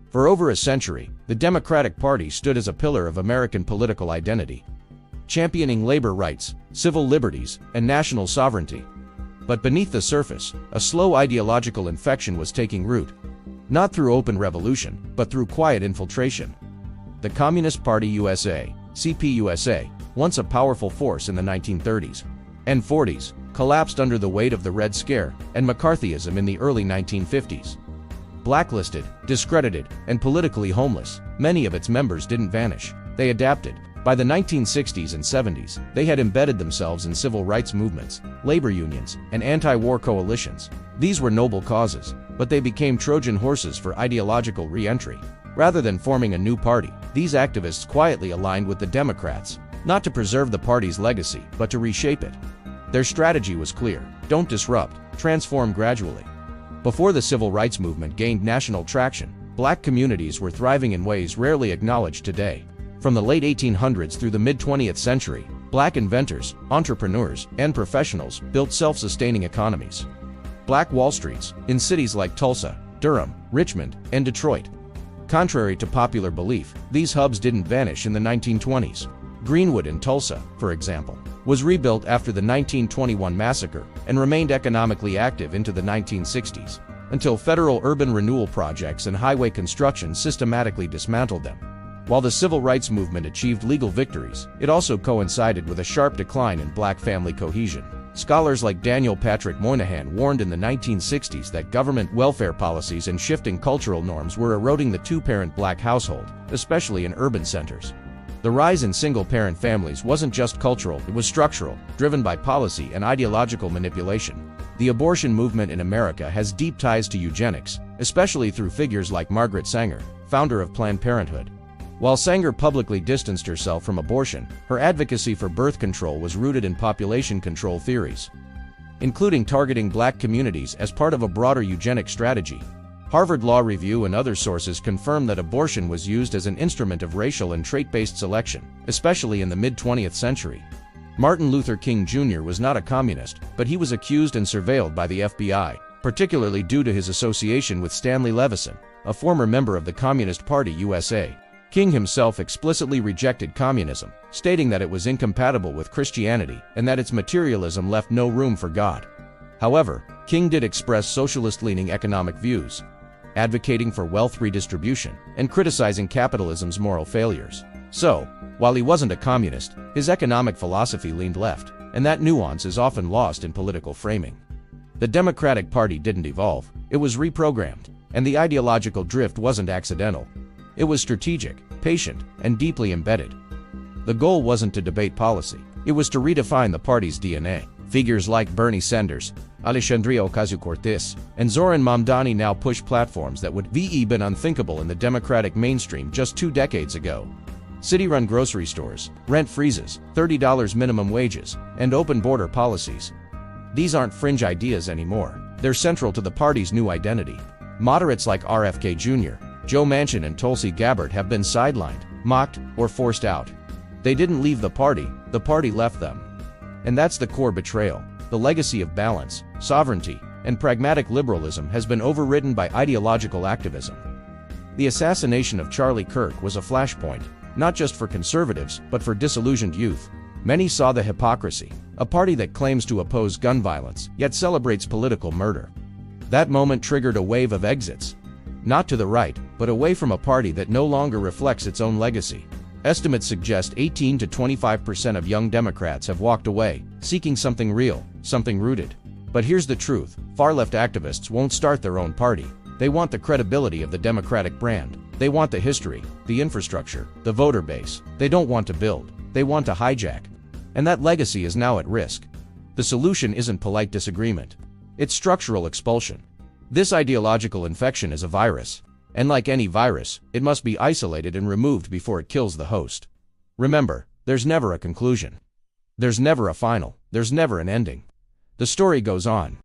For over a century, the Democratic Party stood as a pillar of American political identity, championing labor rights, civil liberties, and national sovereignty. But beneath the surface, a slow ideological infection was taking root. Not through open revolution, but through quiet infiltration. The Communist Party USA, CPUSA, once a powerful force in the 1930s and 40s, collapsed under the weight of the Red Scare and McCarthyism in the early 1950s. Blacklisted, discredited, and politically homeless, many of its members didn't vanish. They adapted. By the 1960s and 70s, they had embedded themselves in civil rights movements, labor unions, and anti-war coalitions. These were noble causes, but they became Trojan horses for ideological re-entry. Rather than forming a new party, these activists quietly aligned with the Democrats, not to preserve the party's legacy, but to reshape it. Their strategy was clear: don't disrupt, transform gradually. Before the civil rights movement gained national traction, black communities were thriving in ways rarely acknowledged today. From the late 1800s through the mid-20th century, black inventors, entrepreneurs, and professionals built self-sustaining economies. Black Wall Streets, in cities like Tulsa, Durham, Richmond, and Detroit. Contrary to popular belief, these hubs didn't vanish in the 1920s. Greenwood in Tulsa, for example, was rebuilt after the 1921 massacre and remained economically active into the 1960s, until federal urban renewal projects and highway construction systematically dismantled them. While the civil rights movement achieved legal victories, it also coincided with a sharp decline in black family cohesion. Scholars like Daniel Patrick Moynihan warned in the 1960s that government welfare policies and shifting cultural norms were eroding the two-parent black household, especially in urban centers. The rise in single-parent families wasn't just cultural, it was structural, driven by policy and ideological manipulation. The abortion movement in America has deep ties to eugenics, especially through figures like Margaret Sanger, founder of Planned Parenthood. While Sanger publicly distanced herself from abortion, her advocacy for birth control was rooted in population control theories, including targeting black communities as part of a broader eugenic strategy. Harvard Law Review and other sources confirm that abortion was used as an instrument of racial and trait-based selection, especially in the mid-20th century. Martin Luther King Jr. was not a communist, but he was accused and surveilled by the FBI, particularly due to his association with Stanley Levison, a former member of the Communist Party USA. King himself explicitly rejected communism, stating that it was incompatible with Christianity and that its materialism left no room for God. However, King did express socialist-leaning economic views, advocating for wealth redistribution and criticizing capitalism's moral failures. So, while he wasn't a communist, his economic philosophy leaned left, and that nuance is often lost in political framing. The Democratic Party didn't evolve, it was reprogrammed, and the ideological drift wasn't accidental. It was strategic, patient, and deeply embedded. The goal wasn't to debate policy, it was to redefine the party's DNA. Figures like Bernie Sanders, Alexandria Ocasio-Cortez, and Zoran Mamdani now push platforms that would have been unthinkable in the Democratic mainstream just 2 decades ago. City-run grocery stores, rent freezes, $30 minimum wages, and open border policies. These aren't fringe ideas anymore, they're central to the party's new identity. Moderates like RFK Jr., Joe Manchin and Tulsi Gabbard have been sidelined, mocked, or forced out. They didn't leave the party left them. And that's the core betrayal. The legacy of balance, sovereignty, and pragmatic liberalism has been overridden by ideological activism. The assassination of Charlie Kirk was a flashpoint, not just for conservatives, but for disillusioned youth. Many saw the hypocrisy, a party that claims to oppose gun violence, yet celebrates political murder. That moment triggered a wave of exits. Not to the right, but away from a party that no longer reflects its own legacy. Estimates suggest 18 to 25% of young Democrats have walked away, seeking something real, something rooted. But here's the truth, far-left activists won't start their own party. They want the credibility of the Democratic brand. They want the history, the infrastructure, the voter base. They don't want to build, they want to hijack. And that legacy is now at risk. The solution isn't polite disagreement. It's structural expulsion. This ideological infection is a virus, and like any virus, it must be isolated and removed before it kills the host. Remember, there's never a conclusion. There's never a final, there's never an ending. The story goes on.